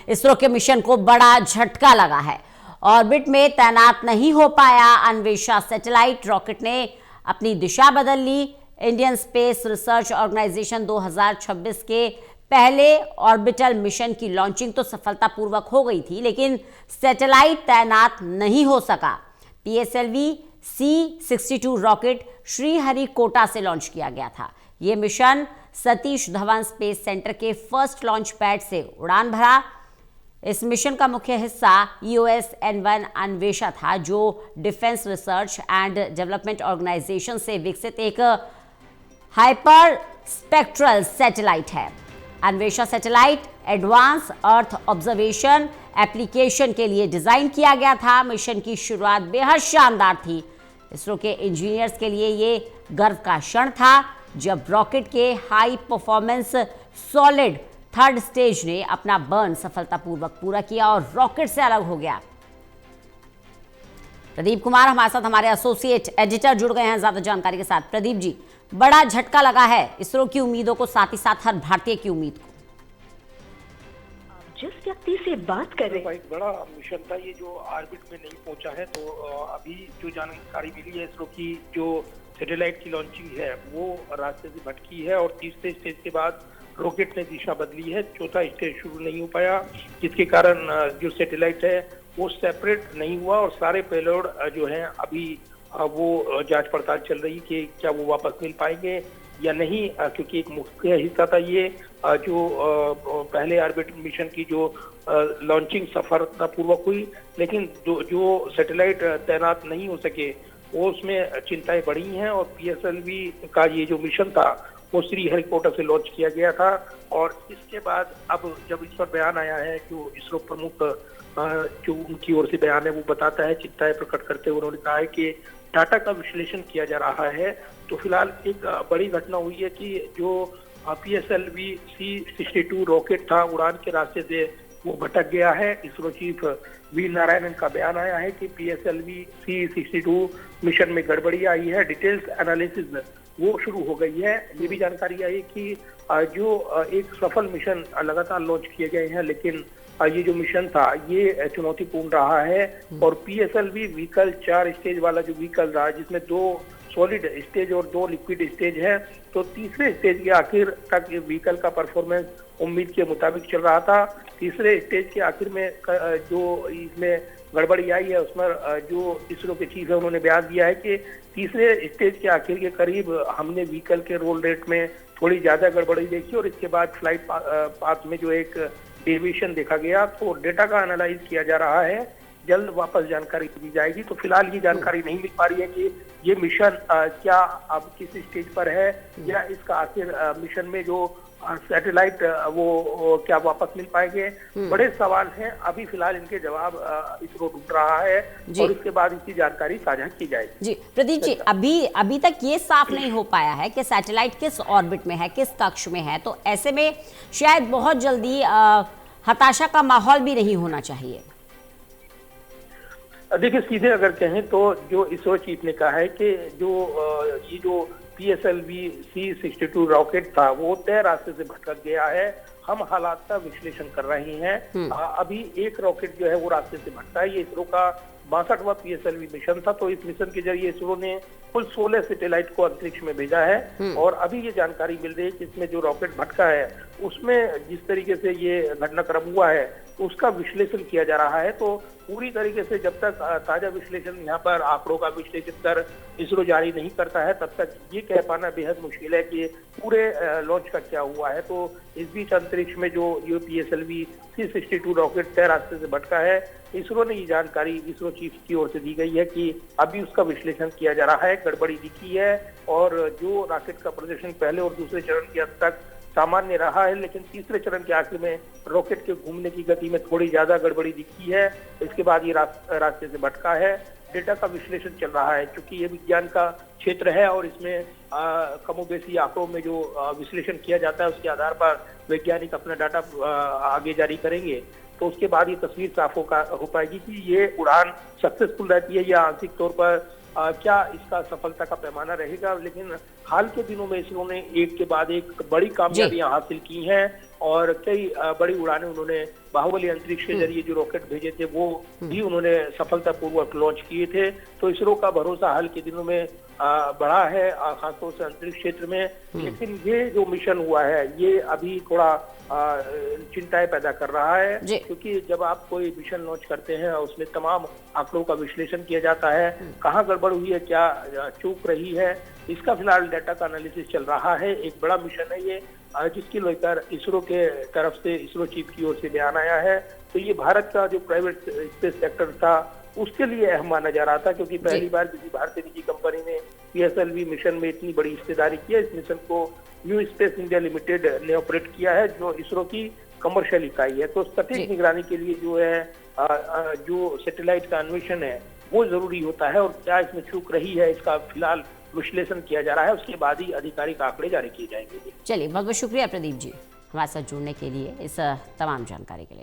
इसरो के मिशन को बड़ा झटका लगा है। ऑर्बिट में तैनात नहीं हो पाया अन्वेषा सैटेलाइट, रॉकेट ने अपनी दिशा बदल ली। इंडियन स्पेस रिसर्च ऑर्गेनाइजेशन 2026 के पहले ऑर्बिटल मिशन की लॉन्चिंग तो सफलतापूर्वक हो गई थी, लेकिन सैटेलाइट तैनात नहीं हो सका। PSLV C-62 रॉकेट श्रीहरिकोटा से लॉन्च किया गया था। यह mission Satish Dhawan space centre के फर्स्ट लॉन्च पैड से उड़ान भरा। इस मिशन का मुख्य हिस्सा EOS N1 अन्वेषा था, जो defence research and development organisation से विकसित एक हाइपर स्पेक्ट्रल सैटेलाइट है। Anvesha satellite advance earth observation application के लिए डिजाइन किया गया था। मिशन की शुरुआत बेहद शानदार थी। इसरो के इंजीनियर्स के लिए ये गर्व का क्षण था जब रॉकेट के high performance solid third stage ने अपना बर्न सफलतापूर्वक पूरा किया और रॉकेट से अलग हो गया। प्रदीप कुमार हमारे साथ, हमारे एसोसिएट एडिटर जुड़ गए हैं ज्यादा जानकारी के साथ। प्रदीप जी, बड़ा झटका लगा है इसरो की उम्मीदों को, साथ ही साथ हर भारतीय की उम्मीद को। जिस व्यक्ति से बात कर रहे हैं, एक बड़ा मिशन था ये जो ऑर्बिट में नहीं पहुंचा है। तो अभी जो जानकारी मिली है, इसरो की जो सैटेलाइट की लॉन्चिंग है वो रास्ते से भटकी है और तीसरे स्टेज के बाद रॉकेट ने दिशा बदली है। चौथा स्टेज शुरू नहीं हो पाया, जिसके कारण जो सैटेलाइट है वो सेपरेट नहीं हुआ और सारे पेलोड जो हैं अभी वो जांच पड़ताल चल रही कि क्या वो वापस मिल पाएंगे या नहीं, क्योंकि एक मुख्य हिस्सा था ये जो पहले ऑर्बिट मिशन की जो लॉन्चिंग सफलतापूर्वक हुई, लेकिन जो सैटेलाइट तैनात नहीं हो सके वो उसमें चिंताएं बढ़ी हैं। और PSLV का ये जो मिशन था वो श्रीहरिकोटा से लॉन्च किया गया था और इसके बाद अब जब इस पर बयान आया है, जो इसरो प्रमुख जो उनकी ओर से बयान है वो बताता है, चिंताएं प्रकट करते हुए उन्होंने कहा है कि डाटा का विश्लेषण किया जा रहा है। तो फिलहाल एक बड़ी घटना हुई है कि जो PSLV C-62 रॉकेट था उड़ान के रास्ते से वो भटक गया है। इसरो चीफ वी नारायणन का बयान आया है कि PSLV C-62 मिशन में गड़बड़ी आई है, डिटेल्स एनालिसिस वो शुरू हो गई है। ये भी जानकारी आई कि जो एक सफल मिशन लगातार लॉन्च किए गए हैं, लेकिन ये जो मिशन था ये चुनौतीपूर्ण रहा है। और PSLV व्हीकल 4 स्टेज वाला जो व्हीकल रहा, जिसमें 2 सॉलिड स्टेज और 2 लिक्विड स्टेज है, तो तीसरे स्टेज के आखिर तक ये व्हीकल का परफॉर्मेंस उम्मीद के मुताबिक चल रहा था। तीसरे स्टेज के आखिर में जो इसमें गड़बड़ी आई है उसमें जो इसरो के चीफ है उन्होंने बयान दिया है कि तीसरे स्टेज के आखिर के करीब हमने व्हीकल के रोल रेट में थोड़ी ज्यादा गड़बड़ी देखी और इसके बाद फ्लाइट पाथ में जो एक डेविएशन देखा गया। तो डेटा का एनालाइज किया जा रहा है, जल्द वापस जानकारी दी जाएगी। तो फिलहाल ये जानकारी नहीं मिल पा रही है कि ये मिशन क्या अब किस स्टेज पर है या इसका आखिर मिशन में जो सैटेलाइट वो क्या वापस मिल पाएंगे। बड़े सवाल हैं, अभी फिलहाल इनके जवाब इसरो ढूंढ रहा है और इसके बाद इसकी जानकारी साझा की जाएगी। जी प्रदीप जी, अभी तक ये साफ नहीं हो पाया है कि सैटेलाइट किस ऑर्बिट में है, किस कक्ष में है, तो ऐसे में शायद बहुत जल्दी हताशा का माहौल भी नहीं होना चाहिए। देखिए, सीधे अगर कहें तो जो इसरो चीफ ने कहा है कि ये जो PSLV C-62 रॉकेट था वो तय रास्ते से भटक गया है, हम हालात का विश्लेषण कर रहे हैं। अभी एक रॉकेट जो है वो रास्ते से भटका है। ये इसरो का 62वां PSLV मिशन था। तो इस मिशन के जरिए इसरो ने कुल 16 सैटेलाइट को अंतरिक्ष में भेजा है और अभी ये जानकारी मिल रही है कि इसमें जो रॉकेट भटका है उसमें जिस तरीके से ये घटनाक्रम हुआ है उसका विश्लेषण किया जा रहा है। तो पूरी तरीके से जब तक ताजा विश्लेषण यहाँ पर आंकड़ों का विश्लेषण कर इसरो जारी नहीं करता है तब तक ये कह पाना बेहद मुश्किल है कि पूरे लॉन्च का क्या हुआ है। तो इस बीच अंतरिक्ष में जो PSLV C-62 रॉकेट तय रास्ते से भटका है, इसरो ने ये जानकारी इसरो चीफ की ओर से दी गई है कि अभी उसका विश्लेषण किया जा रहा है, गड़बड़ी दिखी है और जो रॉकेट का प्रदर्शन पहले और दूसरे चरण के हद तक सामान्य रहा है, लेकिन तीसरे चरण के आखिर में रॉकेट के घूमने की गति में थोड़ी ज्यादा गड़बड़ी दिखी है। इसके बाद ये रास्ते से भटका है। डेटा का विश्लेषण चल रहा है क्योंकि ये विज्ञान का क्षेत्र है और इसमें कमोबेशी आंकड़ों में जो विश्लेषण किया जाता है उसके आधार पर वैज्ञानिक अपना डाटा आगे जारी करेंगे। तो उसके बाद ये तस्वीर साफ हो पाएगी कि ये उड़ान सक्सेसफुल रहती है या आंशिक तौर पर क्या इसका सफलता का पैमाना रहेगा। लेकिन हाल के दिनों में इसरो ने एक के बाद एक बड़ी कामयाबियां हासिल की हैं और कई बड़ी उड़ानें उन्होंने बाहुबली अंतरिक्ष के जरिए जो रॉकेट भेजे थे वो भी उन्होंने सफलतापूर्वक लॉन्च किए थे। तो इसरो का भरोसा हाल के दिनों में बढ़ा है, खासतौर से अंतरिक्ष क्षेत्र में। लेकिन ये जो मिशन हुआ है ये अभी थोड़ा चिंताएं पैदा कर रहा है, क्योंकि जब आप कोई मिशन लॉन्च करते हैं और उसमें तमाम आंकड़ों का विश्लेषण किया जाता है, कहाँ गड़बड़ हुई है, क्या चूक रही है, इसका फिलहाल डाटा का एनालिसिस चल रहा है। एक बड़ा मिशन है ये, जिसकी लेकर इसरो के तरफ से, इसरो चीफ की ओर से बयान आया है। तो ये भारत का जो प्राइवेट स्पेस सेक्टर था उसके लिए अहम माना जा रहा था, क्योंकि पहली बार किसी भारतीय निजी कंपनी ने PSLV मिशन में इतनी बड़ी हिस्सेदारी की है। इस मिशन को न्यू स्पेस इंडिया लिमिटेड ने ऑपरेट किया है, जो इसरो की कमर्शियल इकाई है। तो सटीक निगरानी के लिए जो है जो सैटेलाइट का अन्वेषण है वो जरूरी होता है, और क्या इसमें चूक रही है इसका फिलहाल विश्लेषण किया जा रहा है, उसके बाद ही आधिकारिक आंकड़े जारी किए जाएंगे। चलिए, बहुत बहुत शुक्रिया प्रदीप जी हमारे साथ जुड़ने के लिए, इस तमाम जानकारी के लिए।